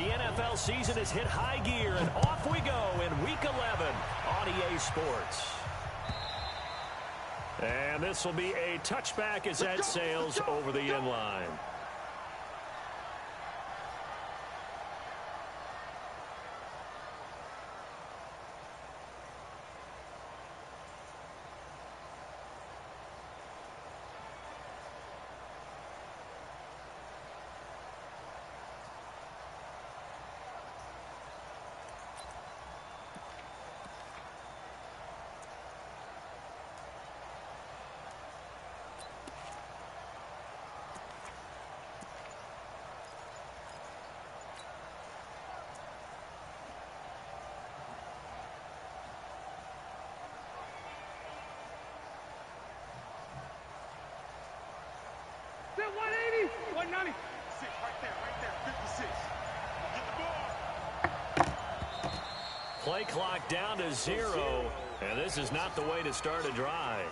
The NFL season has hit high gear, and off we go in Week 11 on EA Sports. And this will be a touchback as that sails over the end line. That 180, 190. Six, right there, 56. Get the ball. Play clock down to 0, and this is not the way to start a drive.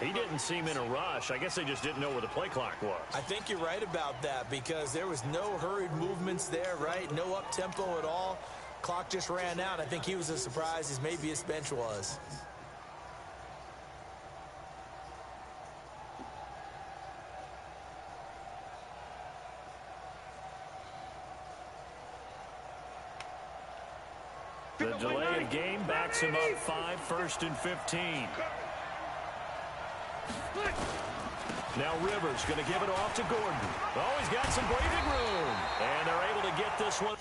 He didn't seem in a rush. I guess they just didn't know where the play clock was. I think you're right about that because there was no hurried movements there, right? No up-tempo at all. Clock just ran out. I think he was as surprised as maybe his bench was. The delay of game backs him up 5, 1st and 15. Now Rivers going to give it off to Gordon. Oh, he's got some breathing room. And they're able to get this one.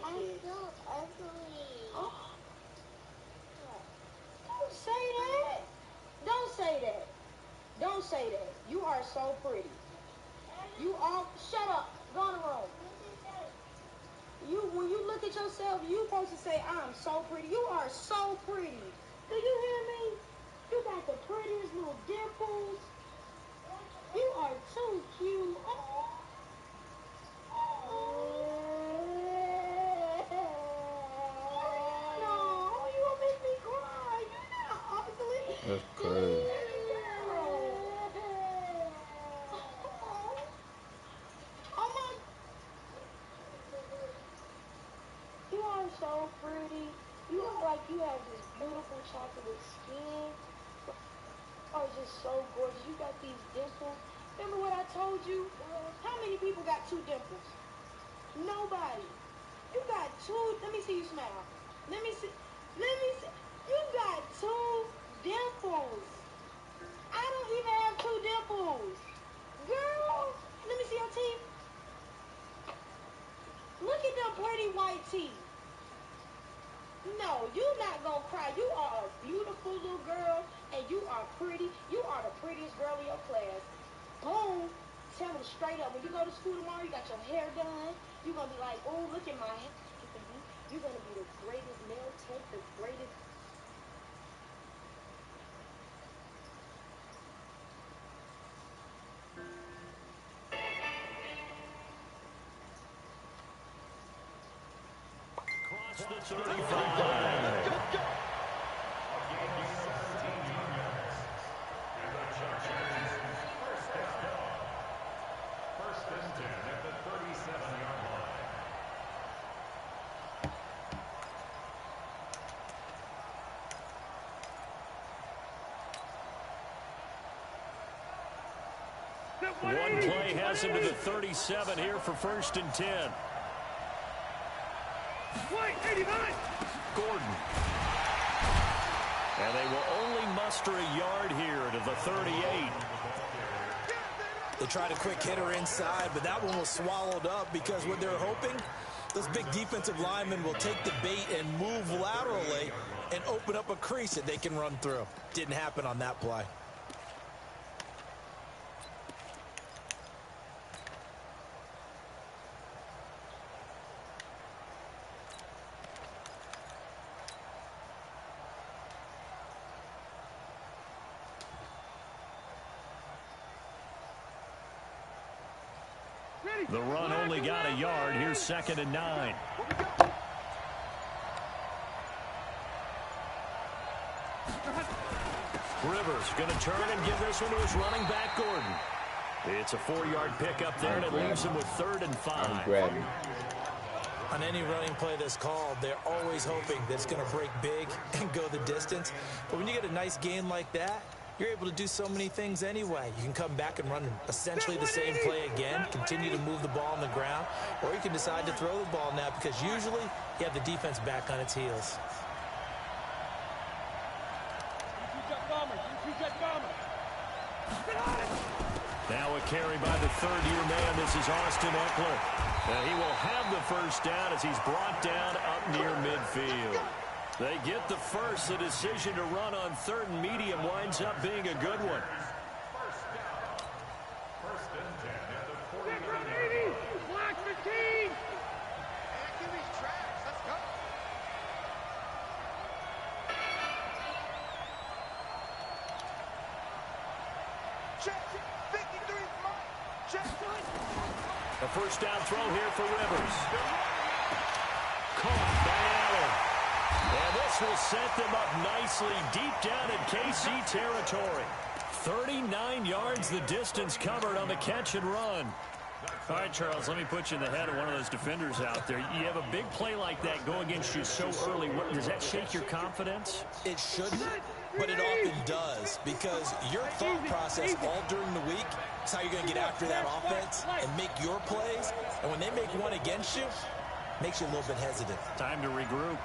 I'm so ugly. Don't say that. Don't say that. Don't say that. You are so pretty. You all shut up. Go in the room. When you look at yourself, you supposed to say, I'm so pretty. You are so pretty. Do you hear me? You got the prettiest little dimples. You are too cute. That's crazy. You are so pretty. You look like you have this beautiful chocolate skin. You are just so gorgeous. You got these dimples. Remember what I told you? How many people got 2 dimples? Nobody. You got 2. Let me see you smile. Let me see. You got 2 dimples. I don't even have 2 dimples. Girl, let me see your teeth. Look at them pretty white teeth. No, you're not going to cry. You are a beautiful little girl, and you are pretty. You are the prettiest girl in your class. Boom. Tell them straight up. When you go to school tomorrow, you got your hair done. You're going to be like, oh, look at my hair. You're going to be the greatest nail tech, the greatest. Cross the 35. One play has him to the 37 here for 1st and 10. Gordon. And they will only muster a yard here to the 38. They tried a quick hitter inside, but that one was swallowed up because what they're hoping, those big defensive linemen will take the bait and move laterally and open up a crease that they can run through. Didn't happen on that play. The run only got a yard. Here's 2nd and 9. Rivers going to turn and give this one to his running back, Gordon. It's a 4-yard pickup there, and it leaves him with 3rd and 5. On any running play that's called, they're always hoping that it's going to break big and go the distance. But when you get a nice gain like that, you're able to do so many things anyway. You can come back and run essentially the same play again, continue to move the ball on the ground, or you can decide to throw the ball now because usually you have the defense back on its heels. Now a carry by the 3rd-year man. This is Austin Eckler. He will have the first down as he's brought down up near midfield. They get the first. The decision to run on 3rd and medium winds up being a good one. First and 10 at the 49. Black 15. Give these tracks. Let's go. Check. 53. Check. A first down throw here for Rivers. Caught by Allen. And this will set them up nicely deep down in KC territory. 39 yards the distance covered on the catch and run. All right, Charles, let me put you in the head of one of those defenders out there. You have a big play like that go against you so early. Does that shake your confidence? It shouldn't, but it often does because your thought process all during the week is how you're going to get after that offense and make your plays. And when they make one against you, it makes you a little bit hesitant. Time to regroup.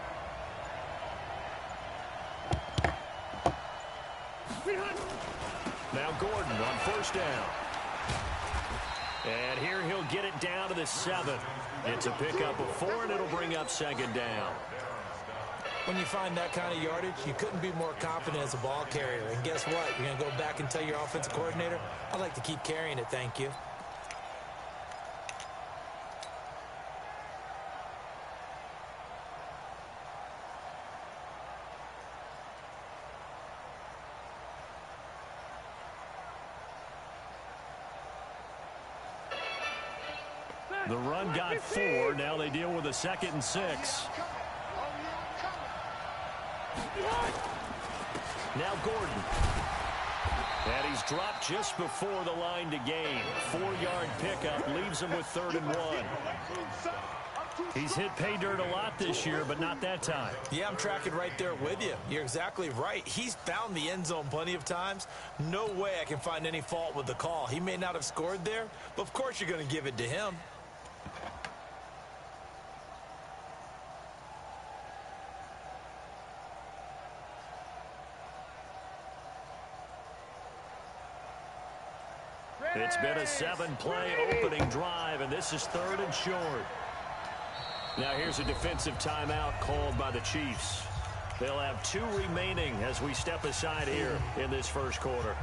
Now Gordon on first down. And here he'll get it down to the 7. It's a pickup of 4, and it'll bring up 2nd down. When you find that kind of yardage, you couldn't be more confident as a ball carrier. And guess what? You're going to go back and tell your offensive coordinator, I'd like to keep carrying it, thank you. The run got 4. Now they deal with a 2nd and 6. Now Gordon. And he's dropped just before the line to gain. 4-yard pickup leaves him with 3rd and 1. He's hit pay dirt a lot this year, but not that time. Yeah, I'm tracking right there with you. You're exactly right. He's found the end zone plenty of times. No way I can find any fault with the call. He may not have scored there, but of course you're going to give it to him. It's been a 7-play opening drive, and this is 3rd and short. Now here's a defensive timeout called by the Chiefs. They'll have 2 remaining as we step aside here in this first quarter.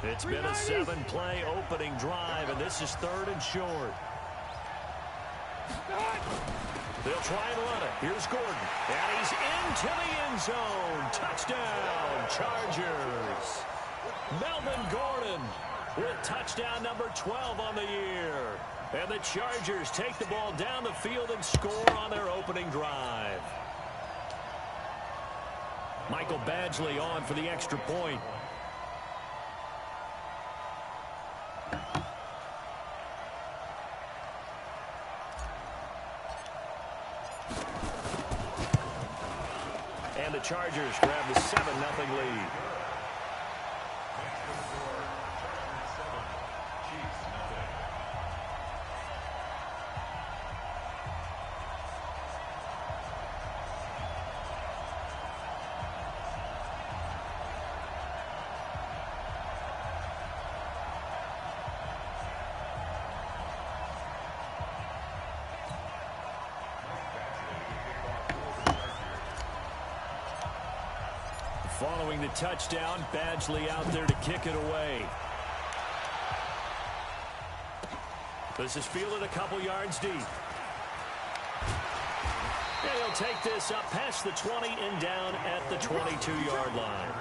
It's been a 7-play opening drive, and this is 3rd and short. They'll try and run it. Here's Gordon. And he's into the end zone. Touchdown, Chargers. Melvin Gordon with touchdown number 12 on the year. And the Chargers take the ball down the field and score on their opening drive. Michael Badgley on for the extra point. And the Chargers grab the 7-0 lead. Following the touchdown, Badgley out there to kick it away. This is fielded a couple yards deep. And he'll take this up past the 20 and down at the 22-yard line.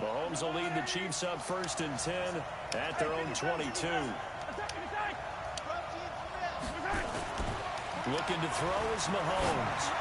Mahomes will lead the Chiefs up 1st and 10 at their own 22. Looking to throw is Mahomes.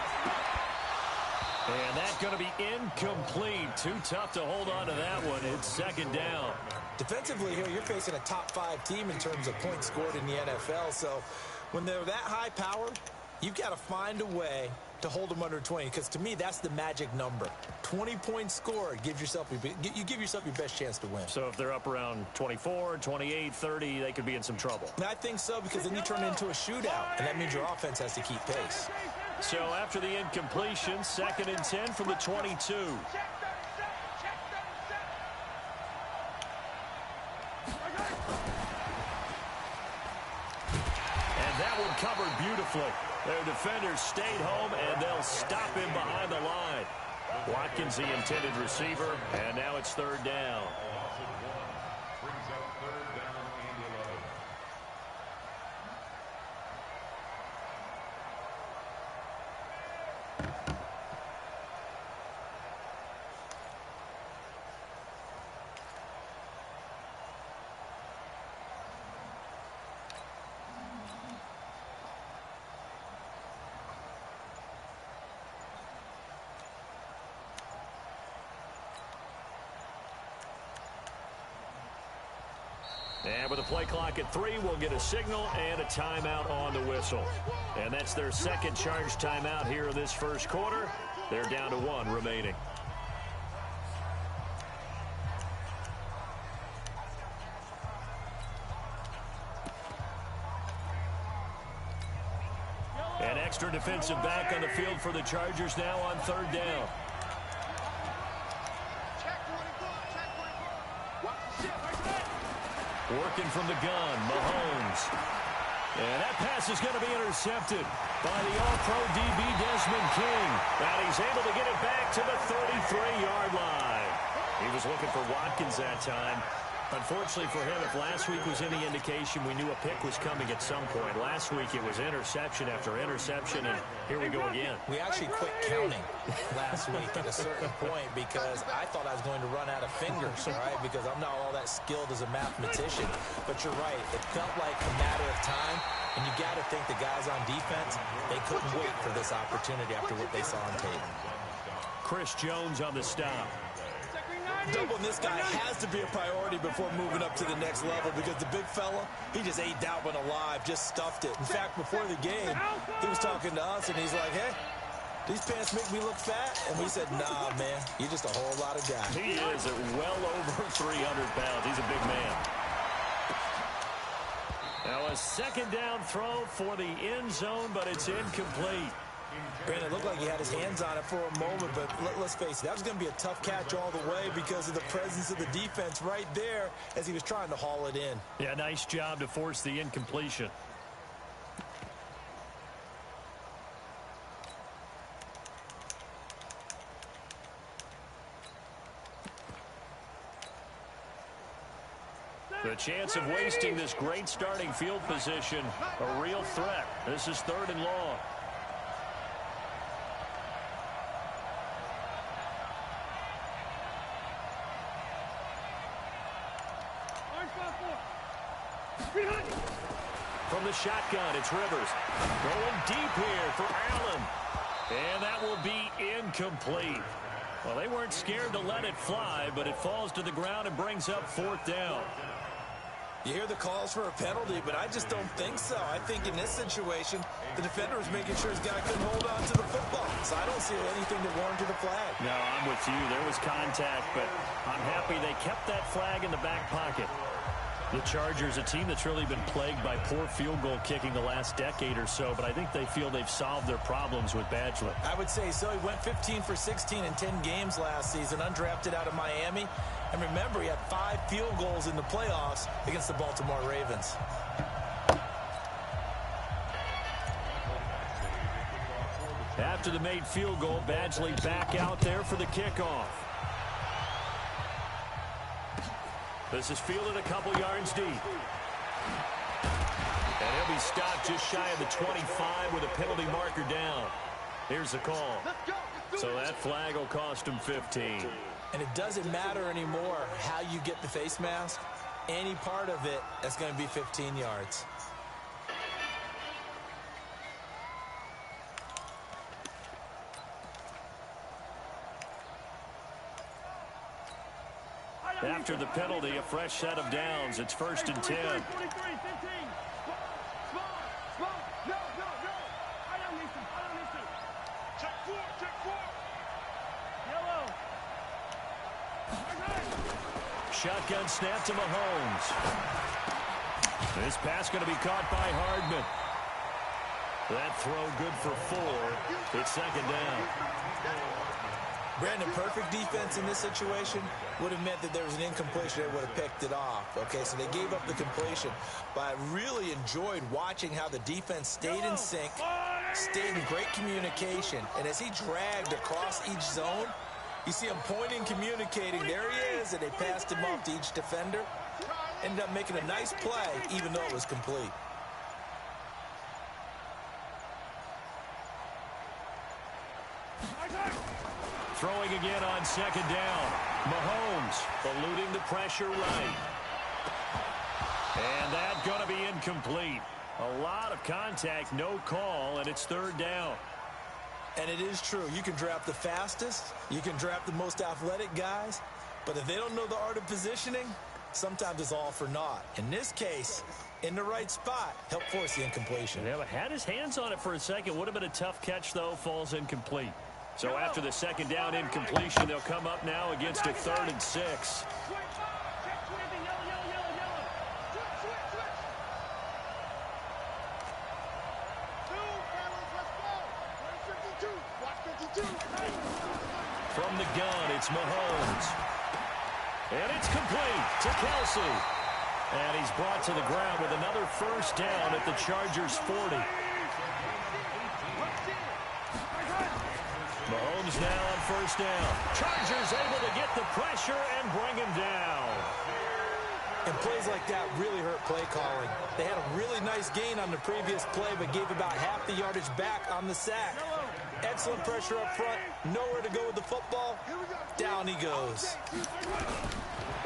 And that's going to be incomplete. Too tough to hold on to that one. It's 2nd down. Defensively here, you're facing a top 5 team in terms of points scored in the NFL. So when they're that high powered, you've got to find a way to hold them under 20, because to me that's the magic number. 20 points scored, you give yourself your best chance to win. So if they're up around 24, 28, 30, they could be in some trouble. And I think so, because then you turn it into a shootout, and that means your offense has to keep pace. So after the incompletion, 2nd and 10 from the 22. And that one covered beautifully. Their defenders stayed home, and they'll stop him behind the line. Watkins, the intended receiver, and now it's 3rd down. Brings up 3rd down and 11. And with a play clock at 3, we'll get a signal and a timeout on the whistle. And that's their 2nd charge timeout here in this 1st quarter. They're down to 1 remaining. An extra defensive back on the field for the Chargers now on 3rd down. Working from the gun, Mahomes. And that pass is going to be intercepted by the All-Pro DB Desmond King. And he's able to get it back to the 33-yard line. He was looking for Watkins that time. Unfortunately for him, if last week was any indication, we knew a pick was coming at some point. Last week it was interception after interception, and here we go again. We actually quit counting last week at a certain point because I thought I was going to run out of fingers, right? Because I'm not all that skilled as a mathematician. But you're right. It felt like a matter of time, and you got to think the guys on defense, they couldn't wait for this opportunity after what they saw on tape. Chris Jones on the stop. Doubling this guy has to be a priority before moving up to the next level, because the big fella, he just ate that one alive, just stuffed it. In fact, before the game, he was talking to us, and he's like, hey, these pants make me look fat? And we said, nah, man, you're just a whole lot of guy. He is at well over 300 pounds. He's a big man. Now a 2nd down throw for the end zone, but it's incomplete. Brandon, it looked like he had his hands on it for a moment, but let's face it, that was going to be a tough catch all the way because of the presence of the defense right there as he was trying to haul it in. Yeah, nice job to force the incompletion. The chance of wasting this great starting field position, a real threat. This is 3rd and long. From the shotgun, it's Rivers. Going deep here for Allen. And that will be incomplete. Well, they weren't scared to let it fly, but it falls to the ground and brings up 4th down. You hear the calls for a penalty, but I just don't think so. I think in this situation, the defender was making sure his guy couldn't hold on to the football. So I don't see anything that warranted a flag. No, I'm with you. There was contact, but I'm happy they kept that flag in the back pocket. The Chargers, a team that's really been plagued by poor field goal kicking the last decade or so, but I think they feel they've solved their problems with Badgley. I would say so. He went 15 for 16 in 10 games last season, undrafted out of Miami. And remember, he had 5 field goals in the playoffs against the Baltimore Ravens. After the made field goal, Badgley back out there for the kickoff. This is fielded a couple yards deep. And he'll be stopped just shy of the 25 with a penalty marker down. Here's the call. So that flag will cost him 15. And it doesn't matter anymore how you get the face mask. Any part of it is going to be 15 yards. After the penalty, a fresh set of downs. It's 1st and 10. Shotgun snap to Mahomes. This pass going to be caught by Hardman. That throw good for 4. It's 2nd down. Brandon, perfect defense in this situation would have meant that there was an incompletion. They would have picked it off. Okay, so they gave up the completion. But I really enjoyed watching how the defense stayed in sync, stayed in great communication. And as he dragged across each zone, you see him pointing, communicating. There he is, and they passed him off to each defender. Ended up making a nice play, even though it was complete. Throwing again on 2nd down. Mahomes eluding the pressure right. And that's going to be incomplete. A lot of contact, no call, and it's 3rd down. And it is true. You can draft the fastest. You can draft the most athletic guys. But if they don't know the art of positioning, sometimes it's all for naught. In this case, in the right spot, helped force the incompletion. Yeah, had his hands on it for a second. Would have been a tough catch, though. Falls incomplete. So after the 2nd down incompletion, they'll come up now against a 3rd and 6. From the gun, it's Mahomes. And it's complete to Kelsey. And he's brought to the ground with another 1st down at the Chargers' 40. Mahomes now on 1st down. Chargers able to get the pressure and bring him down. And plays like that really hurt play calling. They had a really nice gain on the previous play, but gave about half the yardage back on the sack. Excellent pressure up front. Nowhere to go with the football. Down he goes.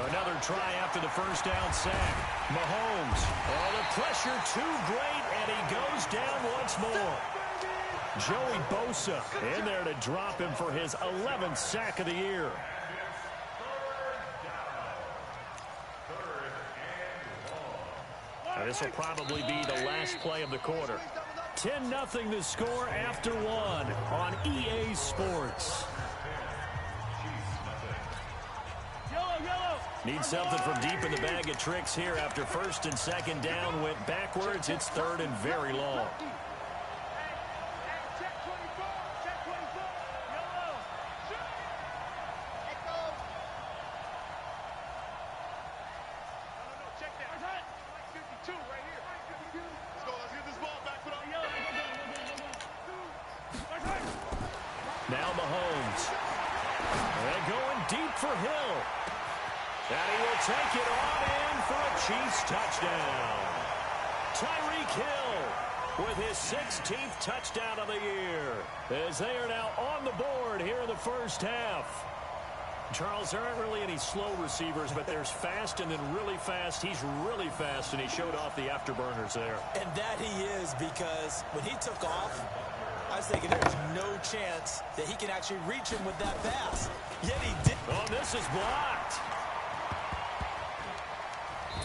Another try after the 1st down sack. Mahomes. Oh, the pressure too great, and he goes down once more. Joey Bosa in there to drop him for his 11th sack of the year. This will probably be the last play of the quarter. 10-0 the score after 1 on EA Sports. Need something from deep in the bag of tricks here after 1st and 2nd down went backwards. It's 3rd and very long. Now Mahomes. They're going deep for Hill. And he will take it on in for a Chiefs touchdown. Tyreek Hill with his 16th touchdown of the year. As they are now on the board here in the 1st half. Charles, there aren't really any slow receivers, but there's fast and then really fast. He's really fast, and he showed off the afterburners there. And that he is, because when he took off, I was thinking there's no chance that he can actually reach him with that pass. Yet he did. Oh, this is blocked.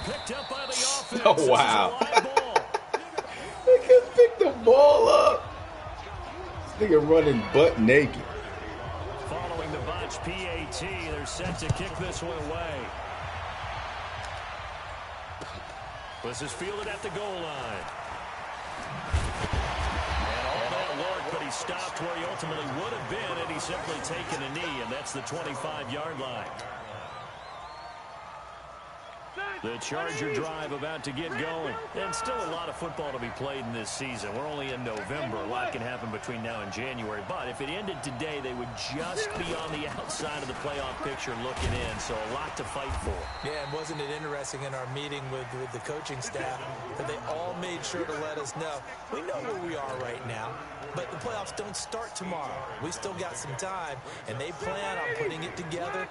Picked up by the offense. Oh, wow. They can pick the ball up. This nigga running butt naked. Following the botch PAT, they're set to kick this one away. This is fielded at the goal line. And all that work, but he stopped where he ultimately would have been, and he's simply taken a knee, and that's the 25-yard line. The Charger drive about to get going. And still a lot of football to be played in this season. We're only in November. A lot can happen between now and January. But if it ended today, they would just be on the outside of the playoff picture looking in. So a lot to fight for. Yeah, and wasn't it interesting in our meeting with the coaching staff that they all made sure to let us know, we know where we are right now, but the playoffs don't start tomorrow. We still got some time, and they plan on putting it together,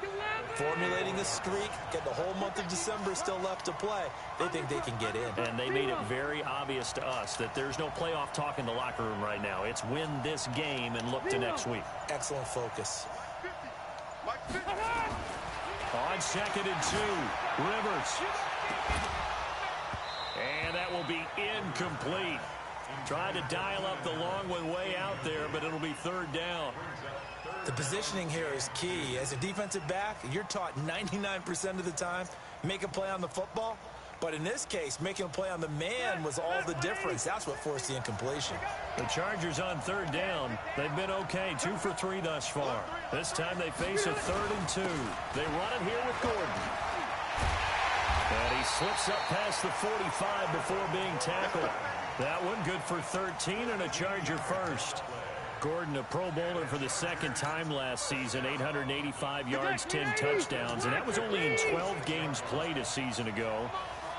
formulating a streak, get the whole month of December still left to play. They think they can get in. And they made it very obvious to us that there's no playoff talk in the locker room right now. It's win this game and look to next week. Excellent focus. On 2nd and 2, Rivers. And that will be incomplete. Tried to dial up the long one way out there, but it'll be 3rd down. The positioning here is key. As a defensive back, you're taught 99% of the time, make a play on the football. But in this case, making a play on the man was all the difference. That's what forced the incompletion. The Chargers on 3rd down. They've been okay, 2 for 3 thus far. This time they face a 3rd and 2. They run it here with Gordon. And he slips up past the 45 before being tackled. That one good for 13 and a Charger first. Gordon, a Pro Bowler for the 2nd time last season, 885 yards, 10 touchdowns, and that was only in 12 games played a season ago.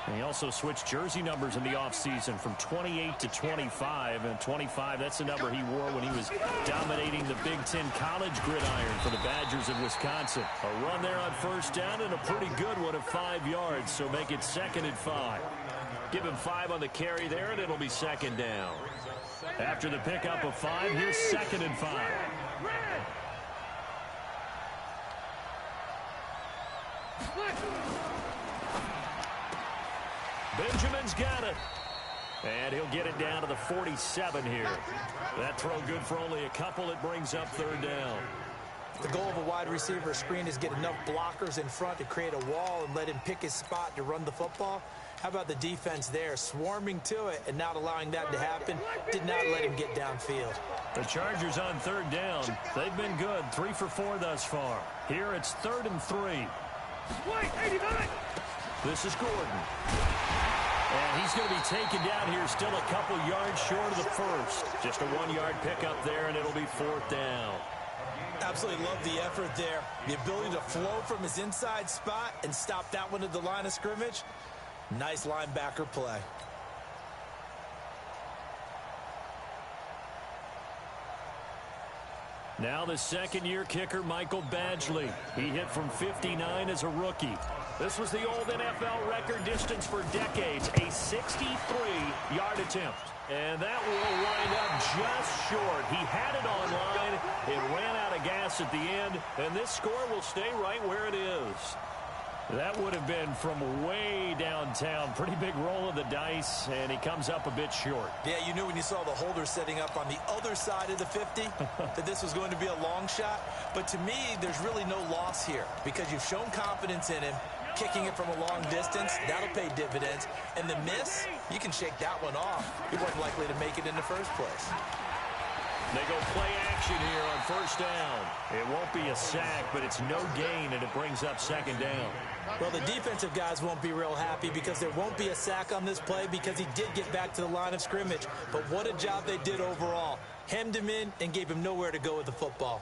And he also switched jersey numbers in the offseason from 28 to 25, and 25, that's the number he wore when he was dominating the Big Ten college gridiron for the Badgers of Wisconsin. A run there on 1st down and a pretty good one of 5 yards, so make it 2nd and 5. Give him 5 on the carry there, and it'll be 2nd down. After the pickup of 5, here's 2nd and 5. Benjamin's got it. And he'll get it down to the 47 here. That throw good for only a couple. It brings up 3rd down. The goal of a wide receiver screen is get enough blockers in front to create a wall and let him pick his spot to run the football. How about the defense there, swarming to it and not allowing that to happen? Did not let him get downfield. The Chargers on 3rd down. They've been good, 3 for 4 thus far. Here it's 3rd and 3. This is Gordon. And he's going to be taken down here, still a couple yards short of the first. Just a 1-yard pickup there, and it'll be 4th down. Absolutely love the effort there. The ability to flow from his inside spot and stop that one at the line of scrimmage. Nice linebacker play. Now the 2nd-year kicker, Michael Badgley. He hit from 59 as a rookie. This was the old NFL record distance for decades, a 63-yard attempt. And that will wind up just short. He had it on line. It ran out of gas at the end, and this score will stay right where it is. That would have been from way downtown. Pretty big roll of the dice, and he comes up a bit short. Yeah, you knew when you saw the holder setting up on the other side of the 50 that this was going to be a long shot. But to me, there's really no loss here because you've shown confidence in him. Kicking it from a long distance, that'll pay dividends. And the miss, you can shake that one off. He wasn't likely to make it in the first place. They go play action here on 1st down. It won't be a sack, but it's no gain, and it brings up 2nd down. Well, the defensive guys won't be real happy because there won't be a sack on this play because he did get back to the line of scrimmage. But what a job they did overall. Hemmed him in and gave him nowhere to go with the football.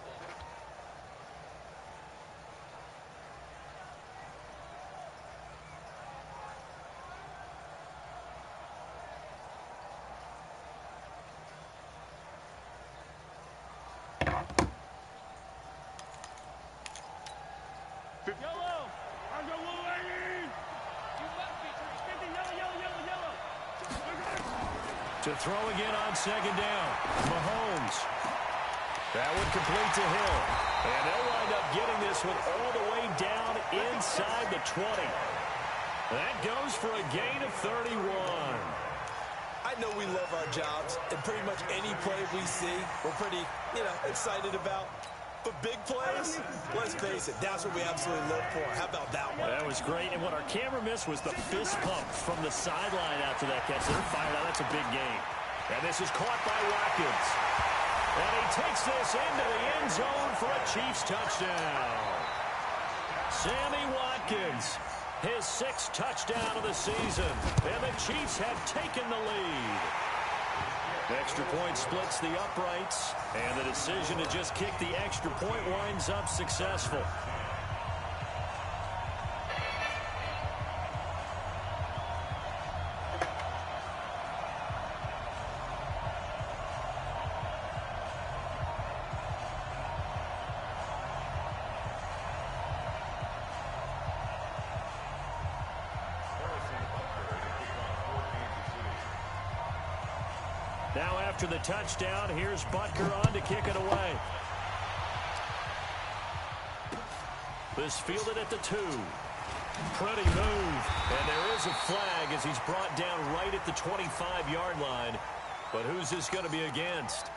To throw again on 2nd down. Mahomes. That would complete to Hill. And they'll wind up getting this one all the way down inside the 20. That goes for a gain of 31. I know we love our jobs, and pretty much any play we see, we're pretty, excited about. But big plays, let's face it, that's what we absolutely live for. How about that one? That was great. And what our camera missed was the fist pump from the sideline after that catch. They're fired out. That's a big game. And this is caught by Watkins. And he takes this into the end zone for a Chiefs touchdown. Sammy Watkins His 6th touchdown of the season. And the Chiefs have taken the lead. Extra point splits the uprights. And the decision to just kick the extra point winds up successful. Now after the touchdown, here's Butker on to kick it away. This fielded at the 2. Pretty move. And there is a flag as he's brought down right at the 25-yard line. But who's this going to be against?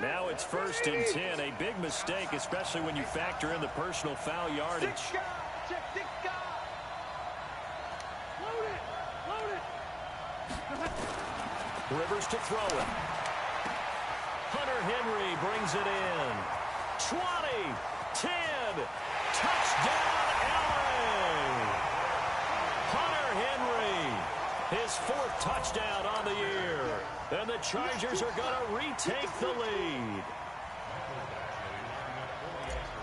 Now it's 1st and 10. A big mistake, especially when you factor in the personal foul yardage. Rivers to throw it. Hunter Henry brings it in. 20, 10, touchdown LA! Hunter Henry, his 4th touchdown on the year. And the Chargers are going to retake the lead.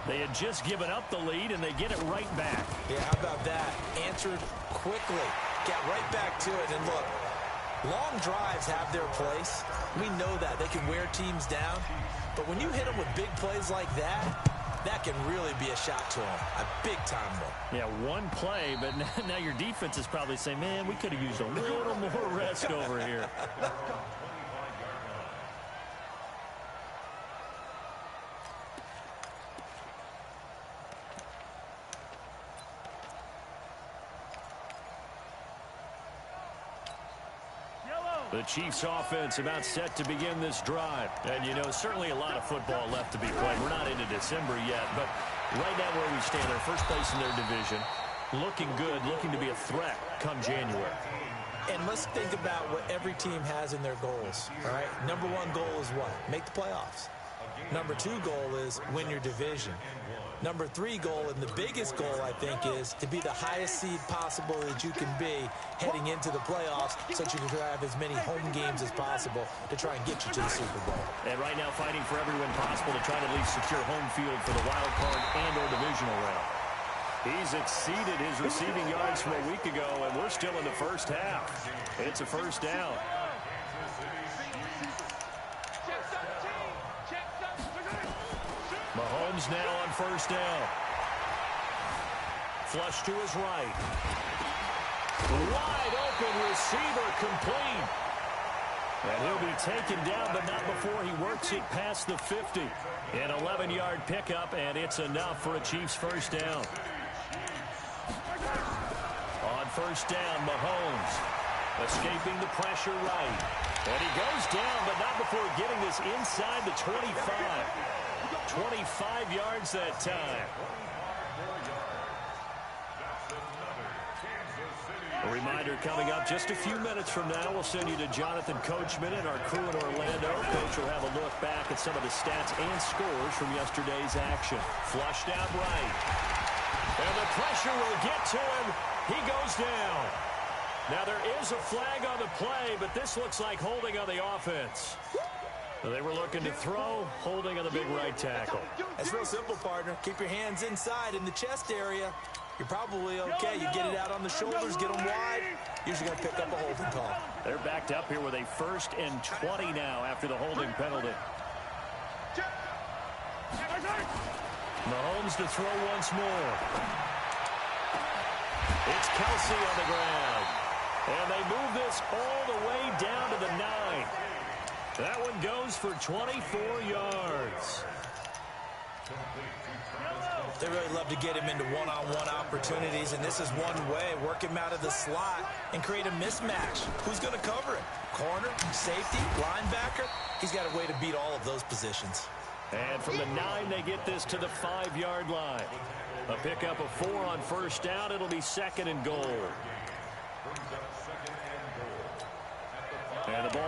They had just given up the lead, and they get it right back. Yeah, how about that? Answered quickly. Got right back to it. And look, long drives have their place. We know that. They can wear teams down. But when you hit them with big plays like that, that can really be a shot to them. A big-time one. Yeah, one play, but now your defense is probably saying, man, we could have used a little more rest over here. The Chiefs offense about set to begin this drive. And, you know, certainly a lot of football left to be played. We're not into December yet, but right now where we stand, they're first place in their division. Looking good, looking to be a threat come January. And let's think about what every team has in their goals, all right? Number 1 goal is what? Make the playoffs. Number 2 goal is win your division. Number 3 goal, and the biggest goal, I think, is to be the highest seed possible that you can be heading into the playoffs so that you can have as many home games as possible to try and get you to the Super Bowl. And right now fighting for every win possible to try to at least secure home field for the wild card and or divisional round. He's exceeded his receiving yards from a week ago, and we're still in the first half. It's a first down. Mahomes now on first down. Flush to his right. Wide open receiver complete. And he'll be taken down, but not before he works it past the 50. An 11-yard pickup, and it's enough for a Chiefs first down. On first down, Mahomes escaping the pressure right. And he goes down, but not before getting this inside the 25. 25 yards that time. A reminder coming up just a few minutes from now, we'll send you to Jonathan Coachman and our crew in Orlando. Coach will have a look back at some of the stats and scores from yesterday's action. Flushed out right. And the pressure will get to him. He goes down. Now there is a flag on the play, but this looks like holding on the offense. They were looking to throw, holding on the big right tackle. That's real simple, partner. Keep your hands inside in the chest area. You're probably okay. You get it out on the shoulders, get them wide. Usually going to pick up a holding call. They're backed up here with a 1st and 20 now after the holding penalty. Mahomes to throw once more. It's Kelsey on the ground. And they move this all the way down to the 9. That one goes for 24 yards. They really love to get him into one-on-one opportunities, and this is one way. Work him out of the slot and create a mismatch. Who's going to cover him? Corner, safety, linebacker? He's got a way to beat all of those positions. And from the 9, they get this to the 5-yard line. A pickup of 4 on first down. It'll be 2nd and goal.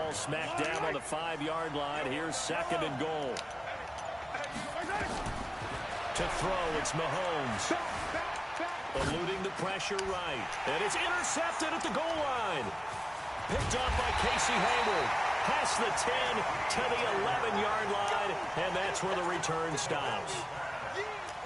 ball smack dab on the 5-yard line. Here's 2nd and goal. To throw, it's Mahomes. Eluding the pressure right. And it's intercepted at the goal line. Picked off by Casey Hayward. Past the 10 to the 11-yard line. And that's where the return stops.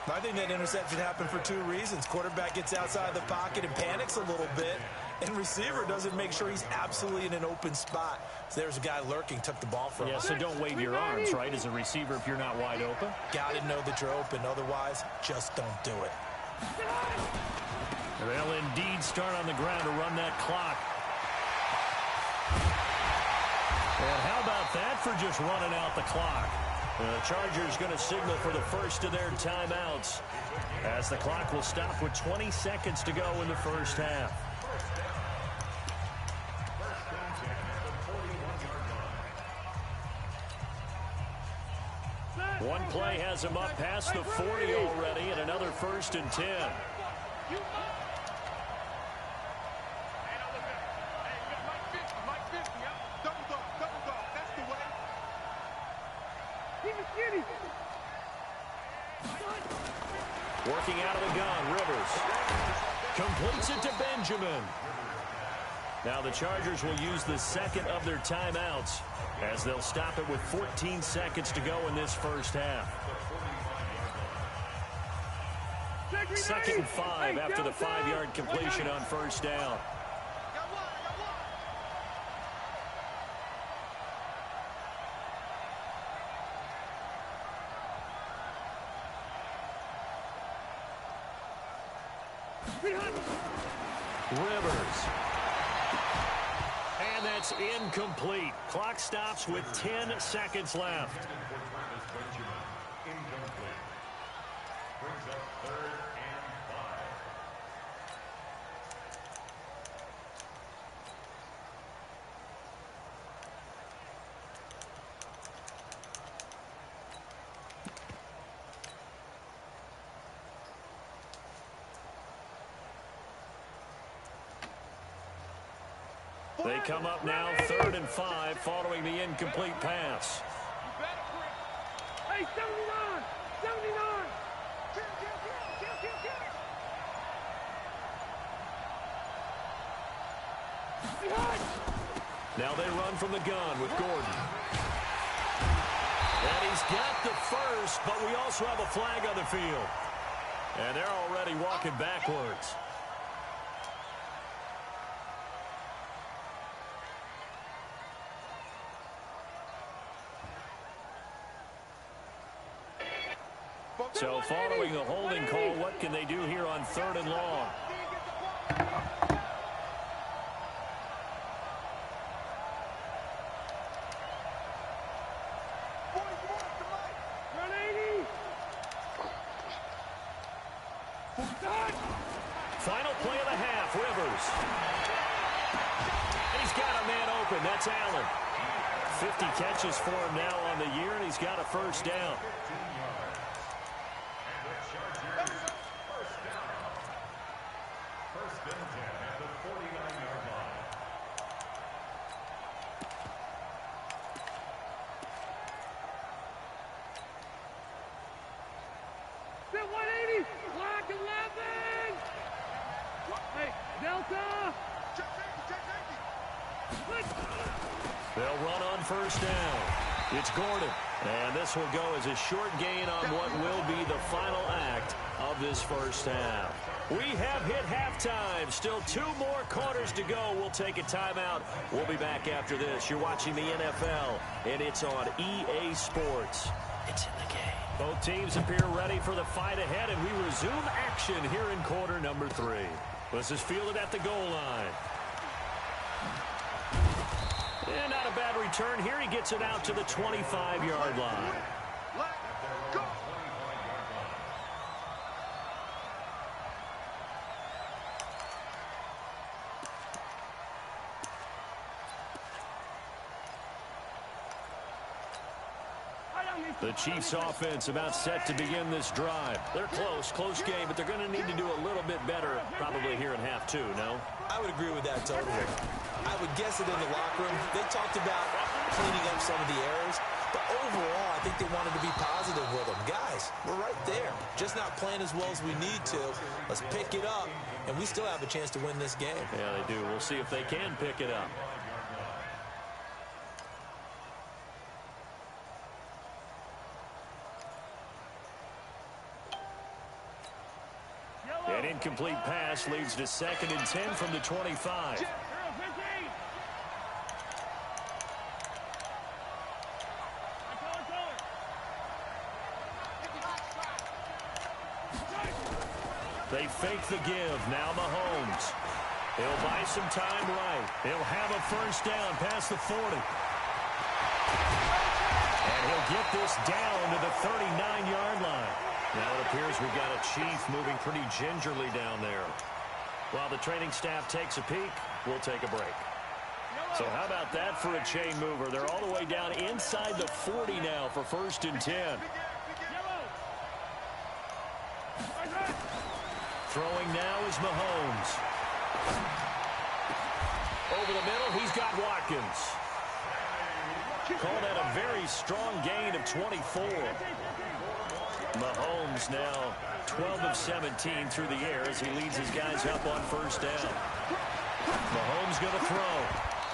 I think that interception happened for 2 reasons. Quarterback gets outside the pocket and panics a little bit. And receiver doesn't make sure he's absolutely in an open spot. So there's a guy lurking, took the ball from him. Yeah, so don't wave your arms, right, as a receiver if you're not wide open. Got to know that you're open. Otherwise, just don't do it. They'll indeed start on the ground to run that clock. And how about that for just running out the clock? The Chargers going to signal for the first of their timeouts as the clock will stop with 20 seconds to go in the first half. One play has him up past the 40 already, and another 1st and 10. Working out of the gun, Rivers. Completes it to Benjamin. Now the Chargers will use the 2nd of their timeouts as they'll stop it with 14 seconds to go in this first half. 2nd and 5 after the 5-yard completion on 1st down. Rivers. And that's incomplete. Clock stops with 10 seconds left. They come up now 3rd and 5 following the incomplete pass. Hey, 79! 79! Now they run from the gun with Gordon. And he's got the first, but we also have a flag on the field. And they're already walking backwards. So following the holding call, what can they do here on 3rd and long? Final play of the half, Rivers. And he's got a man open. That's Allen. 50 catches for him now on the year, and he's got a 1st down. They'll run on 1st down. It's Gordon. And this will go as a short gain on what will be the final act of this first half. We have hit halftime. Still 2 more quarters to go. We'll take a timeout. We'll be back after this. You're watching the NFL, and it's on EA Sports. It's in the game. Both teams appear ready for the fight ahead, and we resume action here in quarter number 3. This is fielded at the goal line. And not a bad return here. He gets it out to the 25-yard line. Let's go! The Chiefs offense about set to begin this drive. They're close game, but they're going to need to do a little bit better probably here in half two, no? I would agree with that totally. I would guess it in the locker room. They talked about cleaning up some of the errors, but overall, I think they wanted to be positive with them. Guys, we're right there. Just not playing as well as we need to. Let's pick it up, and we still have a chance to win this game. Yeah, they do. We'll see if they can pick it up. An incomplete pass leads to 2nd and 10 from the 25. They fake the give. Now Mahomes. He'll buy some time right. He'll have a first down past the 40. And he'll get this down to the 39-yard line. Now it appears we've got a Chief moving pretty gingerly down there. While the training staff takes a peek, we'll take a break. So how about that for a chain mover? They're all the way down inside the 40 now for 1st and 10. Throwing now is Mahomes. Over the middle, he's got Watkins. Call that a very strong gain of 24. Mahomes now 12 of 17 through the air as he leads his guys up on 1st down. Mahomes going to throw.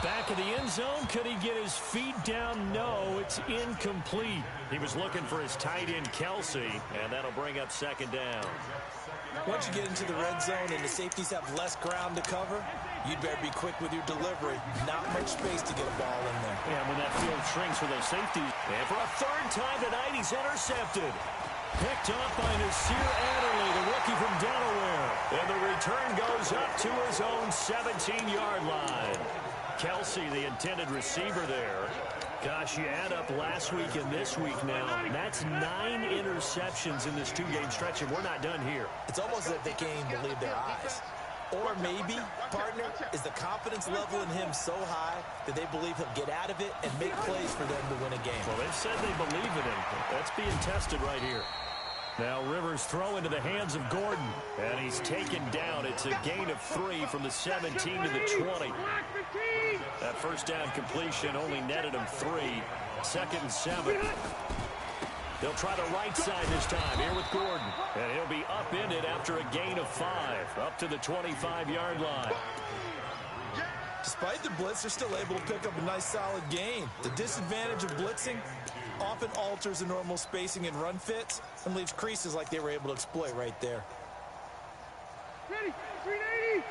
Back of the end zone. Could he get his feet down? No, it's incomplete. He was looking for his tight end, Kelsey, and that'll bring up 2nd down. Once you get into the red zone and the safeties have less ground to cover, you'd better be quick with your delivery. Not much space to get a ball in there. Yeah, when that field shrinks for those safeties. And for a 3rd time tonight, he's intercepted. Picked off by Nasir Adderley, the rookie from Delaware. And the return goes up to his own 17-yard line. Kelsey, the intended receiver there. Gosh, you add up last week and this week now. That's 9 interceptions in this 2-game stretch, and we're not done here. It's almost as if they can't even believe their eyes. Or maybe, partner, is the confidence level in him so high that they believe he'll get out of it and make plays for them to win a game. Well, they've said they believe in him. That's being tested right here. Now Rivers throw into the hands of Gordon, and he's taken down. It's a gain of 3 from the 17 to the 20. That first down completion only netted him 3. 2nd and 7. They'll try the right side this time here with Gordon, and he'll be upended after a gain of 5, up to the 25-yard line. Despite the blitz, they're still able to pick up a nice solid gain. The disadvantage of blitzing often alters the normal spacing and run fits and leaves creases like they were able to exploit right there. Ready, 380.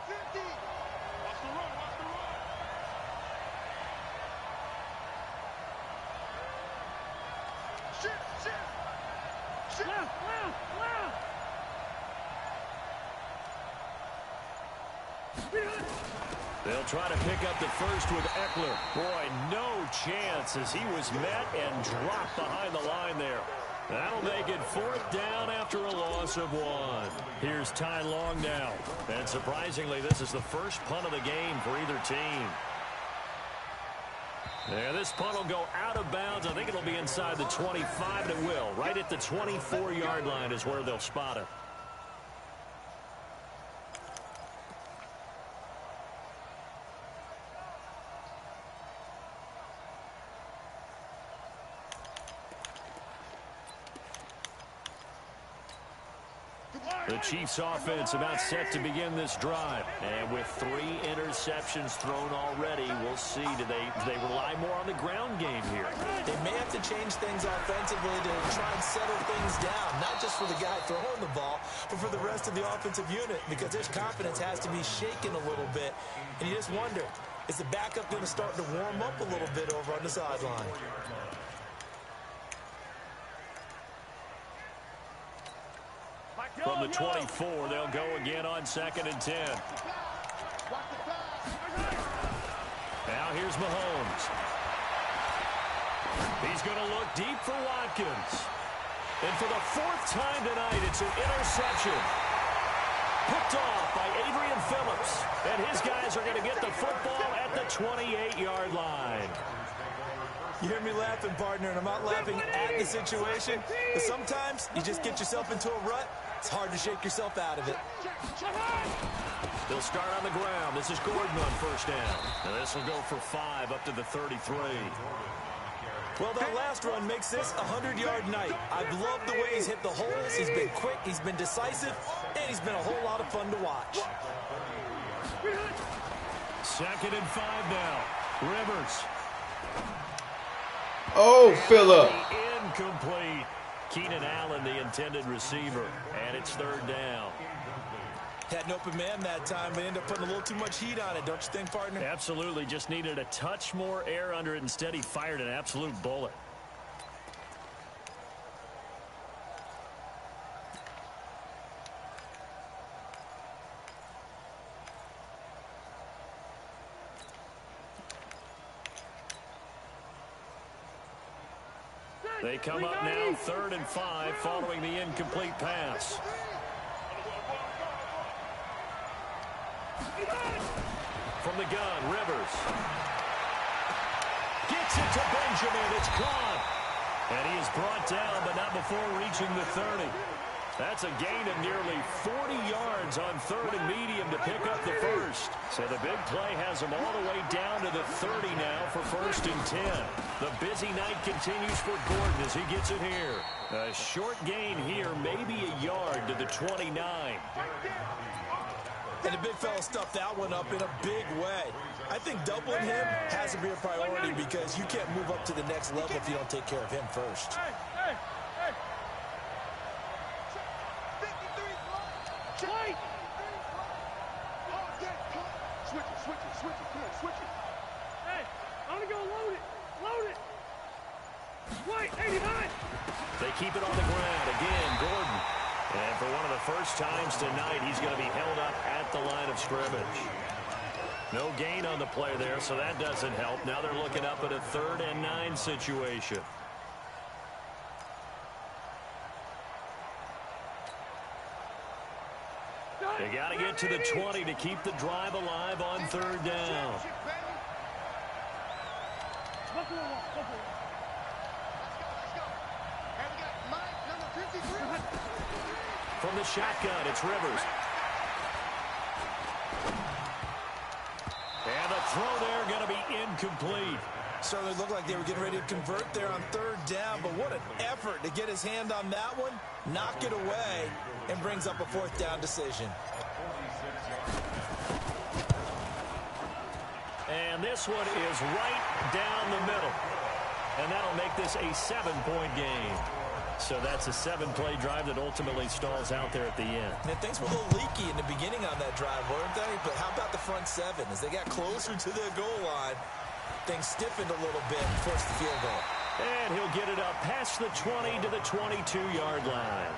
50. Watch the run, watch the run. Shift. Left. They'll try to pick up the first with Eckler. Boy, no chance as he was met and dropped behind the line there. That'll make it 4th down after a loss of 1. Here's Ty Long now. And surprisingly, this is the first punt of the game for either team. Yeah, this punt will go out of bounds. I think it'll be inside the 25, and it will. Right at the 24-yard line is where they'll spot it. The Chiefs offense about set to begin this drive. And with 3 interceptions thrown already, we'll see. Do they rely more on the ground game here? They may have to change things offensively to try and settle things down. Not just for the guy throwing the ball, but for the rest of the offensive unit. Because his confidence has to be shaken a little bit. And you just wonder, is the backup going to start to warm up a little bit over on the sideline? From the 24, they'll go again on 2nd and 10. Now here's Mahomes. He's going to look deep for Watkins. And for the 4th time tonight, it's an interception. Picked off by Adrian Phillips. And his guys are going to get the football at the 28-yard line. You hear me laughing, partner, and I'm not laughing at the situation. But sometimes you just get yourself into a rut. It's hard to shake yourself out of it. They'll start on the ground. This is Gordon on first down. Now this will go for 5 up to the 33. Well, that last run makes this a 100-yard night. I've loved the way he's hit the holes. He's been quick, he's been decisive, and he's been a whole lot of fun to watch. 2nd and 5 now. Rivers. Oh, Phillip. Incomplete. Keenan Allen, the intended receiver, and it's 3rd down. Had an open man that time, but ended up putting a little too much heat on it, don't you think, partner? Absolutely. Just needed a touch more air under it. Instead, he fired an absolute bullet. They come up now 3rd and 5 following the incomplete pass. From the gun, Rivers. Gets it to Benjamin. It's caught. And he is brought down, but not before reaching the 30. That's a gain of nearly 40 yards on 3rd and medium to pick up the first. So the big play has him all the way down to the 30 now for 1st and 10. The busy night continues for Gordon as he gets it here. A short gain here, maybe a yard to the 29. And the big fella stuffed that one up in a big way. I think doubling him has to be a priority because you can't move up to the next level if you don't take care of him first. Switch it. Hey, I'm gonna go load it. Wait, 89. They keep it on the ground. Again, Gordon. And for one of the first times tonight, he's going to be held up at the line of scrimmage. No gain on the play there, so that doesn't help. Now they're looking up at a 3rd and 9 situation. They got to get to the 20 to keep the drive alive on 3rd down. From the shotgun, it's Rivers. And the throw there going to be incomplete. Certainly looked like they were getting ready to convert there on 3rd down, but what an effort to get his hand on that one, knock it away, and brings up a 4th down decision. And this one is right down the middle. And that'll make this a 7-point game. So that's a 7-play drive that ultimately stalls out there at the end. And things were a little leaky in the beginning on that drive, weren't they? But how about the front 7? As they got closer to the goal line, things stiffened a little bit and forced the field goal. And he'll get it up past the 20 to the 22-yard line.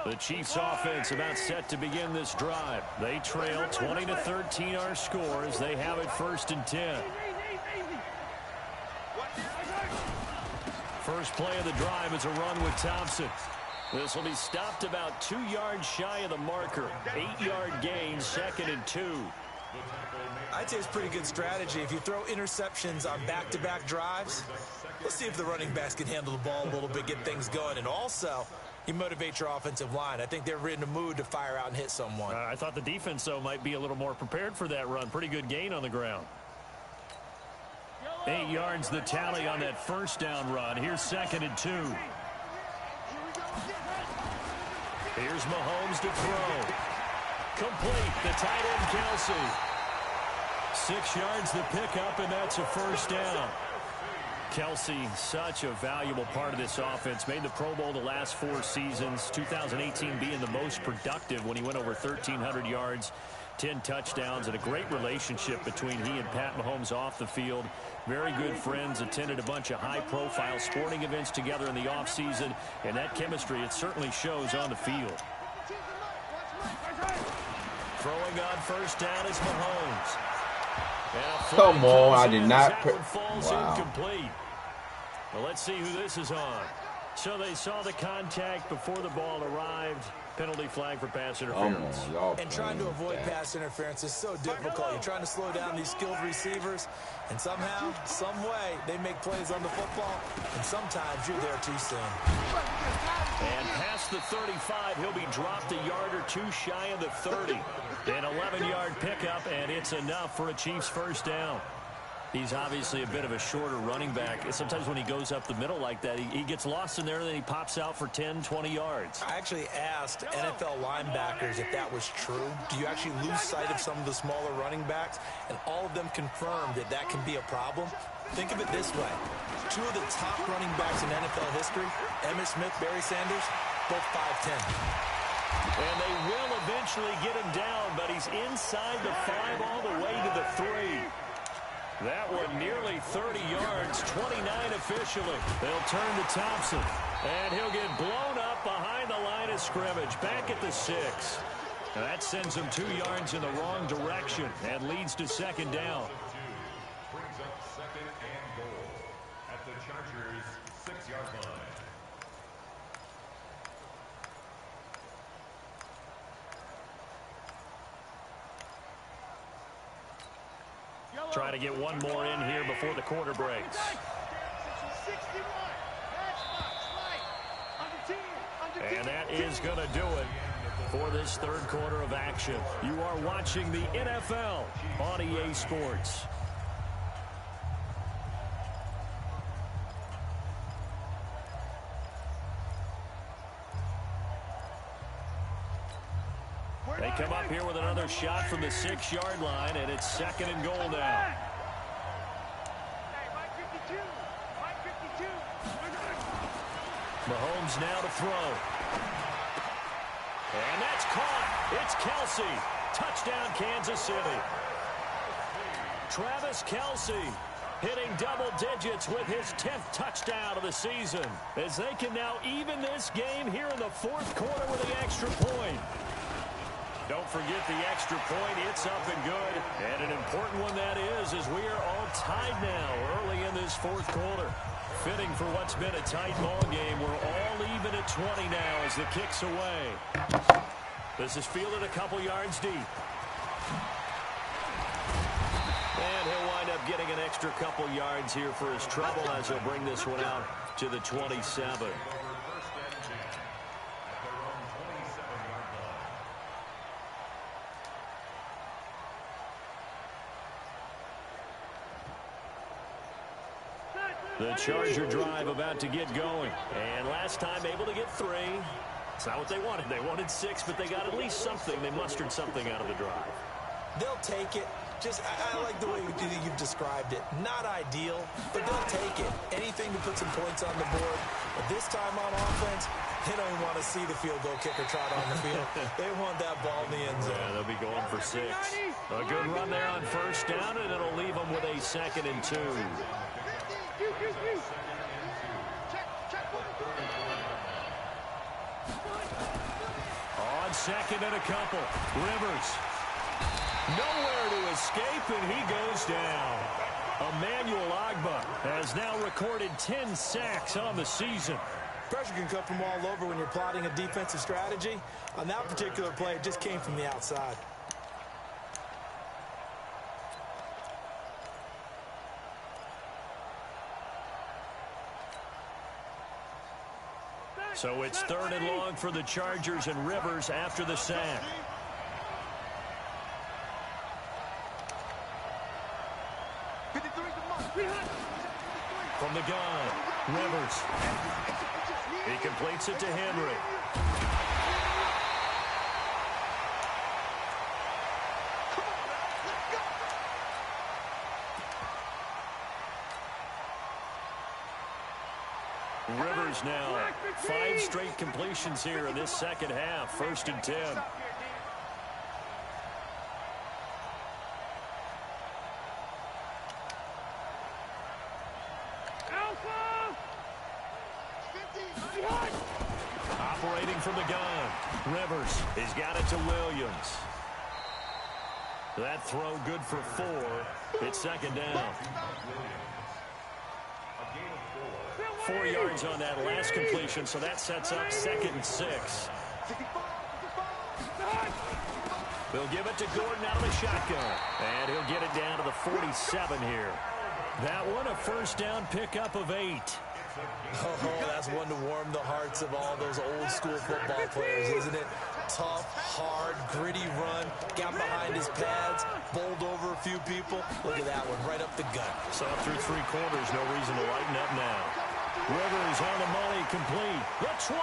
The Chiefs offense about set to begin this drive. They trail 20-13 our score as they have it 1st and 10. First play of the drive is a run with Thompson. This will be stopped about 2 yards shy of the marker. 8-yard gain, 2nd and 2. I'd say it's pretty good strategy. If you throw interceptions on back-to-back drives, let's see if the running backs can handle the ball a little bit, get things going. And also, you motivate your offensive line. I think they're in a mood to fire out and hit someone. I thought the defense, though, might be a little more prepared for that run. Pretty good gain on the ground. 8 yards the tally on that 1st down run. Here's 2nd and 2. Here's Mahomes to throw. Complete. The tight end, Kelsey. 6 yards the pickup, and that's a 1st down. Kelsey, such a valuable part of this offense. Made the Pro Bowl the last 4 seasons. 2018 being the most productive when he went over 1,300 yards, 10 touchdowns, and a great relationship between he and Pat Mahomes off the field. Very good friends, attended a bunch of high-profile sporting events together in the offseason, and that chemistry, it certainly shows on the field. Throwing on first down is Mahomes. Come on, I did not. That one falls Wow. incomplete. Well, let's see who this is on. So they saw the contact before the ball arrived. Penalty flag for pass interference. And trying to avoid pass interference is so difficult. You're trying to slow down these skilled receivers, and somehow, some way, they make plays on the football, and sometimes you're there too soon. And past the 35, he'll be dropped a yard or two shy of the 30. An 11-yard pickup, and it's enough for a Chiefs first down. He's obviously a bit of a shorter running back. Sometimes when he goes up the middle like that, he gets lost in there, and then he pops out for 10, 20 yards. I actually asked NFL linebackers if that was true. Do you actually lose sight of some of the smaller running backs? And all of them confirmed that that can be a problem. Think of it this way. Two of the top running backs in NFL history, Emmitt Smith, Barry Sanders, both 5'10". And they will eventually get him down, but he's inside the 5 all the way to the 3. That one nearly 30 yards, 29 officially. They'll turn to Thompson, and he'll get blown up behind the line of scrimmage, back at the 6. Now that sends him 2 yards in the wrong direction and leads to second down. Brings up second and goal at the Chargers' 6-yard line. Try to get one more in here before the quarter breaks. 61. And that is going to do it for this third quarter of action. You are watching the NFL on EA Sports. They come up here with another shot from the 6-yard line, and it's second and goal now. Mahomes now to throw. And that's caught. It's Kelce. Touchdown, Kansas City. Travis Kelce hitting double digits with his 10th touchdown of the season, as they can now even this game here in the fourth quarter with the extra point. Don't forget the extra point. It's up and good. And an important one that is, as we are all tied now early in this fourth quarter. Fitting for what's been a tight ball game. We're all even at 20 now as the kick's away. This is fielded a couple yards deep. And he'll wind up getting an extra couple yards here for his trouble as he'll bring this one out to the 27. The Charger drive about to get going. And last time able to get 3. It's not what they wanted. They wanted 6, but they got at least something. They mustered something out of the drive. They'll take it. Just, I like the way you've described it. Not ideal, but they'll take it. Anything to put some points on the board. But this time on offense, they don't even want to see the field goal kicker trot on the field. They want that ball in the end zone. Yeah, they'll be going for 6. A good run there on first down, and it'll leave them with a 2nd and 2. On second and a couple. Rivers. Nowhere to escape, and he goes down. Emmanuel Ogbah has now recorded 10 sacks on the season. Pressure can come from all over when you're plotting a defensive strategy. On that particular play, it just came from the outside. So it's 3rd and long for the Chargers, and Rivers after the sack. From the gun, Rivers. He completes it to Henry. Rivers now 5 straight completions here in this second half. 1st and 10. Operating from the gun. Rivers. He's got it to Williams. That throw good for 4. It's second down. 4 yards on that last completion, so that sets up 2nd and 6. They'll give it to Gordon out of the shotgun. And he'll get it down to the 47 here. That one a first down pickup of 8. Oh, that's one to warm the hearts of all those old school football players, isn't it? Tough, hard, gritty run. Got behind his pads, bowled over a few people. Look at that one, right up the gut. So through 3 quarters, no reason to lighten up now. Rivers on the money, complete. The 20.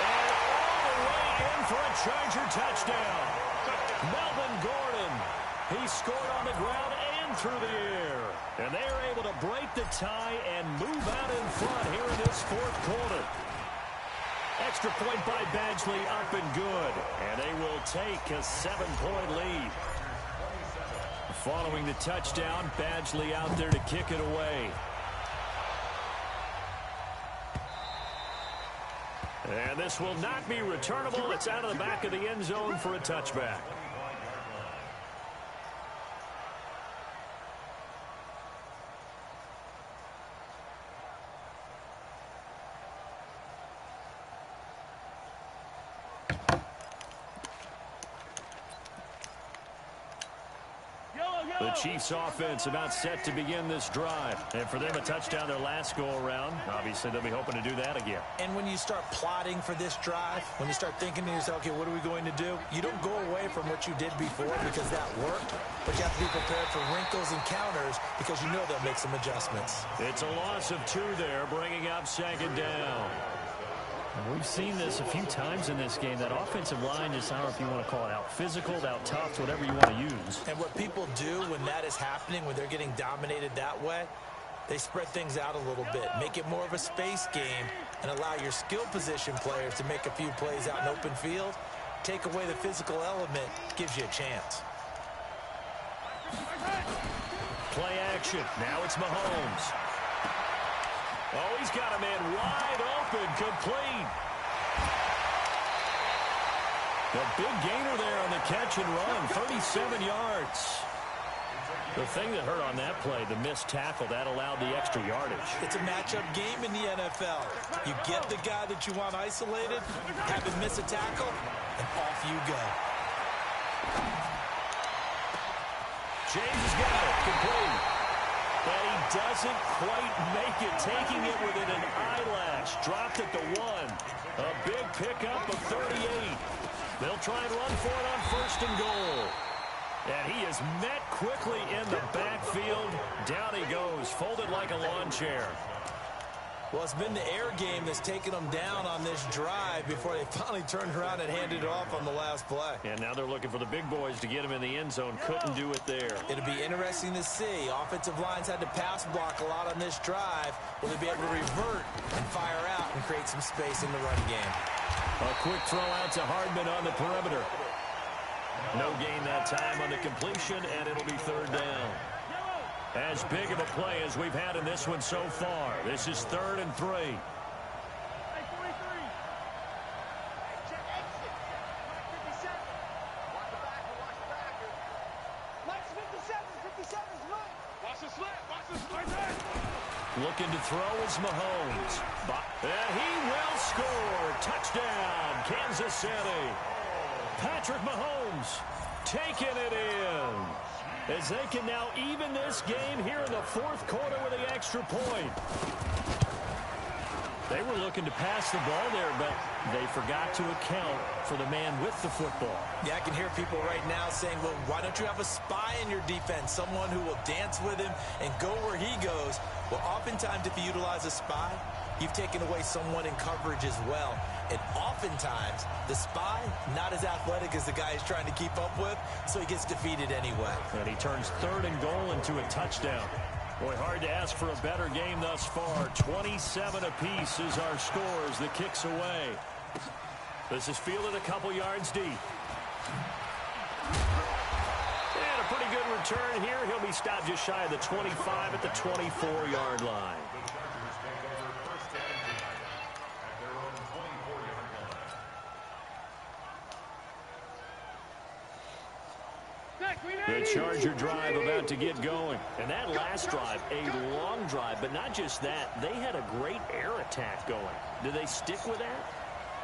And all the way in for a Charger touchdown. Melvin Gordon. He scored on the ground and through the air. And they are able to break the tie and move out in front here in this 4th quarter. Extra point by Badgley up and good. And they will take a 7-point lead. Following the touchdown, Badgley out there to kick it away. And this will not be returnable. It's out of the back of the end zone for a touchback. The Chiefs offense about set to begin this drive. And for them, a touchdown their last go-around. Obviously, they'll be hoping to do that again. And when you start plotting for this drive, when you start thinking to yourself, okay, what are we going to do? You don't go away from what you did before because that worked. But you have to be prepared for wrinkles and counters because you know they'll make some adjustments. It's a loss of 2 there, bringing up 2nd down. We've seen this a few times in this game. That offensive line, just I don't know if you want to call it out physical, out tough, whatever you want to use. And what people do when that is happening, when they're getting dominated that way, they spread things out a little bit, make it more of a space game, and allow your skill position players to make a few plays out in open field. Take away the physical element, gives you a chance. Play action. Now it's Mahomes. Oh, he's got a man wide open, complete. The big gainer there on the catch and run, 37 yards. The thing that hurt on that play, the missed tackle, that allowed the extra yardage. It's a matchup game in the NFL. You get the guy that you want isolated, have him miss a tackle, and off you go. James has got it, complete. And he doesn't quite make it, taking it within an eyelash. Dropped at the 1. A big pickup of 38. They'll try and run for it on 1st and goal. And he is met quickly in the backfield. Down he goes, folded like a lawn chair. Well, it's been the air game that's taken them down on this drive before they finally turned around and handed it off on the last play. And now they're looking for the big boys to get him in the end zone. Couldn't do it there. It'll be interesting to see. Offensive lines had to pass block a lot on this drive. Will they be able to revert and fire out and create some space in the run game? A quick throw out to Hardman on the perimeter. No gain that time on the completion, and it'll be 3rd down. As big of a play as we've had in this one so far. This is 3rd and 3. Looking to throw is Mahomes. And he will score. Touchdown, Kansas City. Patrick Mahomes taking it in. As they can now even this game here in the 4th quarter with the extra point. They were looking to pass the ball there, but they forgot to account for the man with the football. Yeah, I can hear people right now saying, well, why don't you have a spy in your defense, someone who will dance with him and go where he goes? Well, oftentimes if you utilize a spy, you've taken away someone in coverage as well. And oftentimes, the spy, not as athletic as the guy he's trying to keep up with, so he gets defeated anyway. And he turns 3rd and goal into a touchdown. Boy, hard to ask for a better game thus far. 27 apiece is our scores. The kicks away. This is fielded a couple yards deep. And a pretty good return here. He'll be stopped just shy of the 25 at the 24-yard line. The Charger drive about to get going. And that last drive, a long drive, but not just that. They had a great air attack going. Do they stick with that?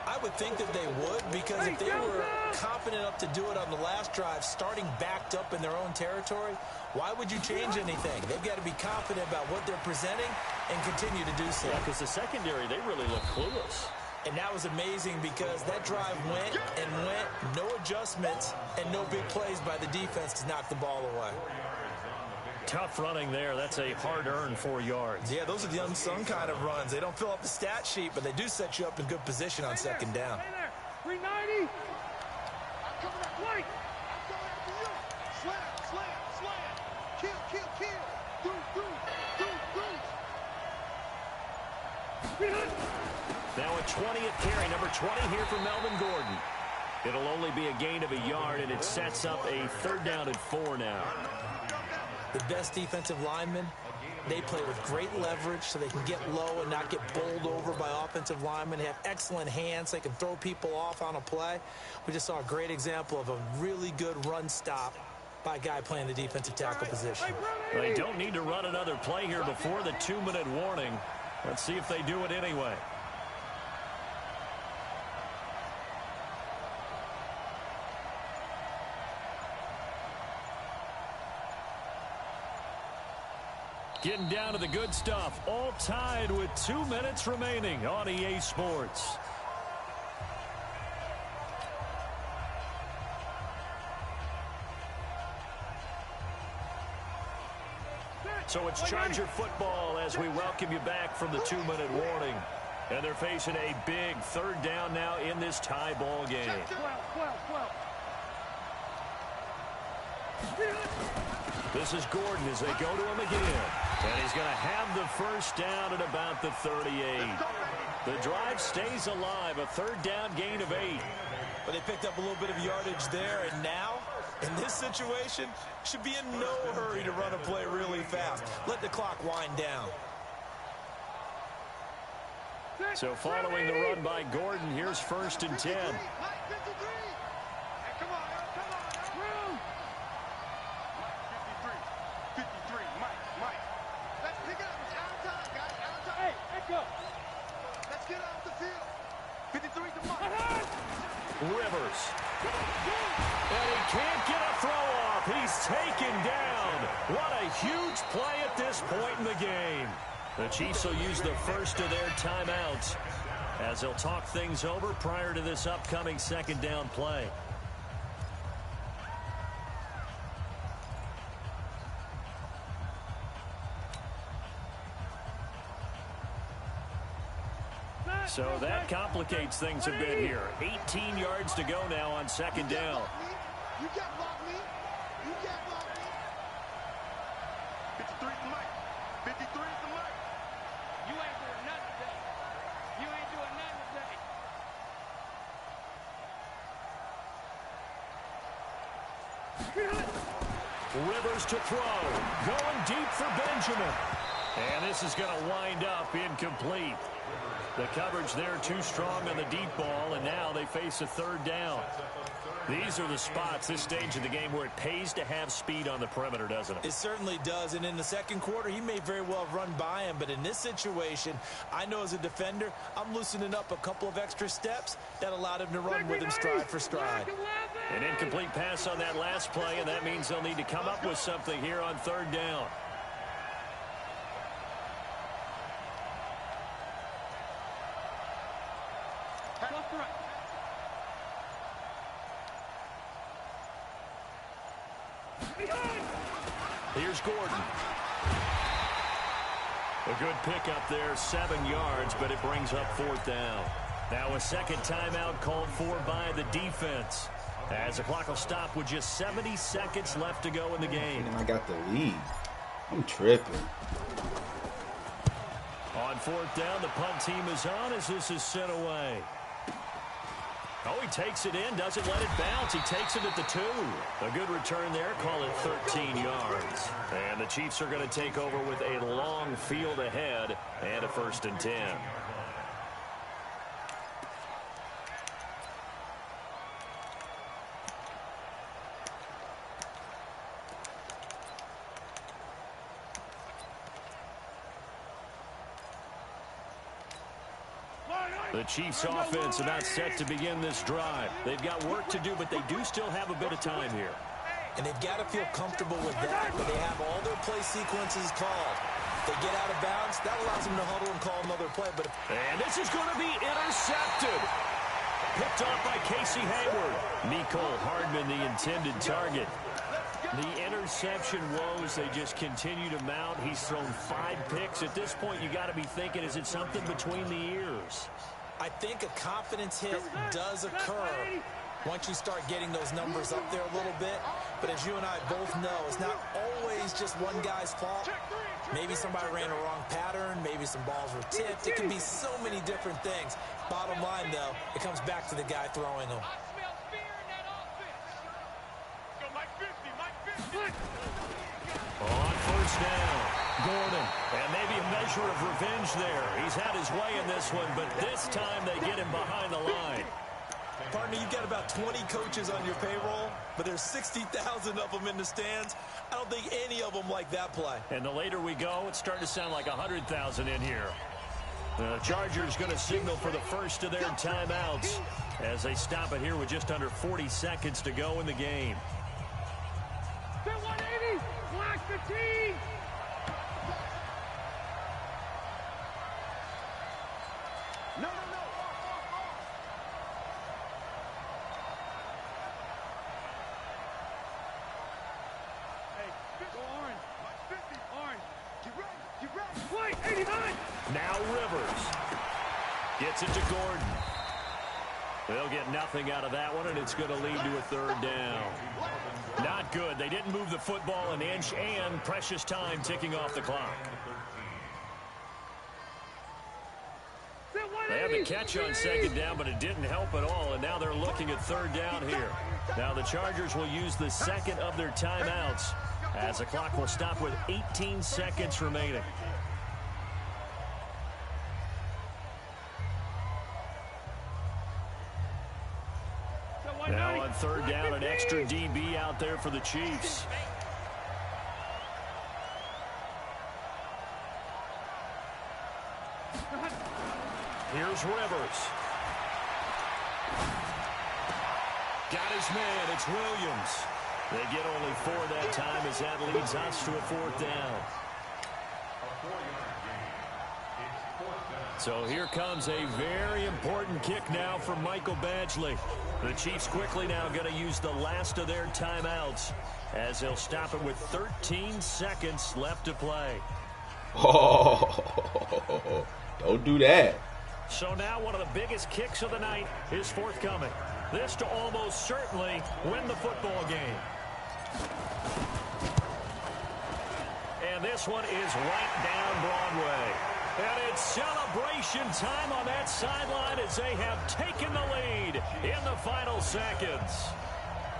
I would think that they would, because if they were confident enough to do it on the last drive, starting backed up in their own territory, why would you change anything? They've got to be confident about what they're presenting and continue to do so. Yeah, because the secondary, they really look clueless. And that was amazing, because that drive went and went, no adjustments, and no big plays by the defense to knock the ball away. Tough running there. That's a hard-earned 4 yards. Yeah, those are the unsung kind of runs. They don't fill up the stat sheet, but they do set you up in good position on second down. 390. I'm coming at White. I'm coming after you. Slam. Kill. Now a 20th carry, number 20 here for Melvin Gordon. It'll only be a gain of a yard, and it sets up a 3rd down and 4 now. The best defensive linemen, they play with great leverage so they can get low and not get bowled over by offensive linemen. They have excellent hands. They can throw people off on a play. We just saw a great example of a really good run stop by a guy playing the defensive tackle position. They don't need to run another play here before the 2-minute warning. Let's see if they do it anyway. Getting down to the good stuff. All tied with 2 minutes remaining on EA Sports. So it's Charger football as we welcome you back from the 2-minute warning. And they're facing a big 3rd down now in this tie ball game. This is Gordon as they go to him again. And he's going to have the 1st down at about the 38. The drive stays alive, a 3rd down gain of 8. But they picked up a little bit of yardage there, and now, in this situation, should be in no hurry to run a play really fast. Let the clock wind down. So following the run by Gordon, here's 1st and 10. Rivers. And he can't get a throw off. He's taken down. What a huge play at this point in the game. The Chiefs will use the first of their timeouts as they'll talk things over prior to this upcoming 2nd down play. So that complicates things a bit here. 18 yards to go now on 2nd down. You can't block me. 53 is the mic. 53 is the mic. You ain't doing nothing today. You ain't doing nothing today. Rivers to throw. Going deep for Benjamin. And this is going to wind up incomplete. The coverage there too strong on the deep ball, and now they face a 3rd down. These are the spots, this stage of the game, where it pays to have speed on the perimeter, doesn't it? It certainly does, and in the 2nd quarter, he may very well have run by him, but in this situation, I know as a defender, I'm loosening up a couple of extra steps that allowed him to run with him stride for stride. An incomplete pass on that last play, and that means they'll need to come up with something here on 3rd down. Here's Gordon. A good pickup there, 7 yards, but it brings up 4th down. Now a 2nd timeout called for by the defense, as the clock will stop with just 70 seconds left to go in the game. I got the lead. I'm tripping. On 4th down, the punt team is on as this is sent away. Oh, he takes it in, doesn't let it bounce. He takes it at the 2. A good return there, call it 13 yards. And the Chiefs are going to take over with a long field ahead and a 1st and 10. The Chiefs offense about set to begin this drive. They've got work to do, but they do still have a bit of time here. And they've got to feel comfortable with that, but they have all their play sequences called. If they get out of bounds, that allows them to huddle and call another play. And this is going to be intercepted. Picked off by Casey Hayward. Mecole Hardman, the intended target. The interception woes, they just continue to mount. He's thrown 5 picks. At this point, you got to be thinking, is it something between the ears? I think a confidence hit does occur once you start getting those numbers up there a little bit. But as you and I both know, it's not always just one guy's fault. Maybe somebody ran a wrong pattern. Maybe some balls were tipped. It can be so many different things. Bottom line, though, it comes back to the guy throwing them. On first down, Gordon. And maybe a measure of revenge there. He's had his way in this one, but this time they get him behind the line. Partner, you've got about 20 coaches on your payroll, but there's 60,000 of them in the stands. I don't think any of them like that play. And the later we go, it's starting to sound like 100,000 in here. The Chargers going to signal for the first of their timeouts as they stop it here with just under 40 seconds to go in the game. 180, black 15. No. White, 89. Now Rivers gets it to Gordon. They'll get nothing out of that one, and it's going to lead to a third down. Not good. They didn't move the football an inch, and precious time ticking off the clock. They had the catch on second down, but it didn't help at all, and now they're looking at third down here. Now the Chargers will use the second of their timeouts as the clock will stop with 18 seconds remaining. Now on third down, an extra DB out there for the Chiefs. Here's Rivers. Got his man. It's Williams. They get only 4 that time as that leads us to a fourth down. So here comes a very important kick now for Michael Badgley. The Chiefs quickly now going to use the last of their timeouts as they'll stop it with 13 seconds left to play. Oh, don't do that. So now one of the biggest kicks of the night is forthcoming. This to almost certainly win the football game. And this one is right down Broadway. And it's celebration time on that sideline as they have taken the lead in the final seconds.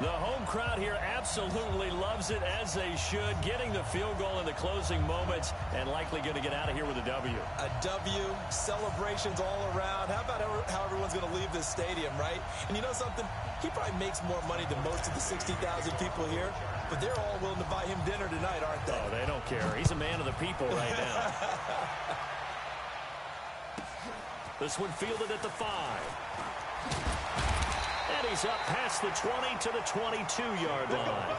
The home crowd here absolutely loves it, as they should, getting the field goal in the closing moments and likely going to get out of here with a W. A W, celebrations all around. How about how everyone's going to leave this stadium, right? And you know something? He probably makes more money than most of the 60,000 people here, but they're all willing to buy him dinner tonight, aren't they? Oh, they don't care. He's a man of the people right now. This one fielded at the 5. And he's up past the 20 to the 22-yard line.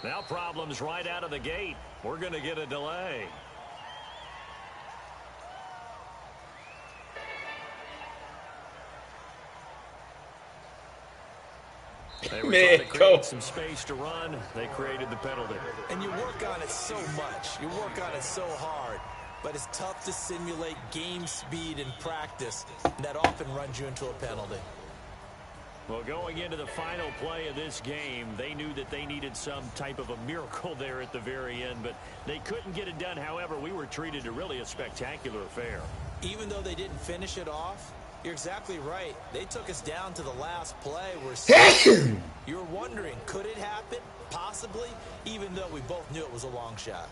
Now problems right out of the gate. We're going to get a delay. They were trying to create some space to run. They created the penalty. And you work on it so much. You work on it so hard. But it's tough to simulate game speed in practice. That often runs you into a penalty. Well, going into the final play of this game, they knew that they needed some type of a miracle there at the very end, but they couldn't get it done. However, we were treated to really a spectacular affair. Even though they didn't finish it off, you're exactly right. They took us down to the last play. You're wondering, could it happen? Possibly, even though we both knew it was a long shot.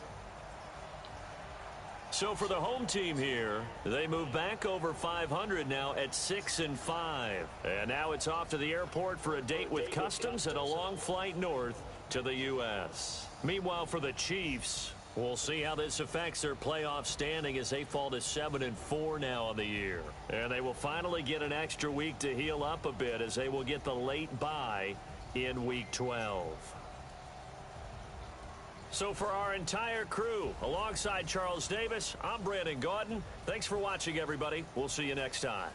So for the home team here, they move back over 500 now at 6-5. And now it's off to the airport for a date with customs and a long flight north to the U.S. Meanwhile, for the Chiefs, we'll see how this affects their playoff standing as they fall to 7-4 now on the year. And they will finally get an extra week to heal up a bit as they will get the late bye in Week 12. So for our entire crew, alongside Charles Davis, I'm Brandon Gaudin. Thanks for watching, everybody. We'll see you next time.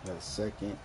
Got a second.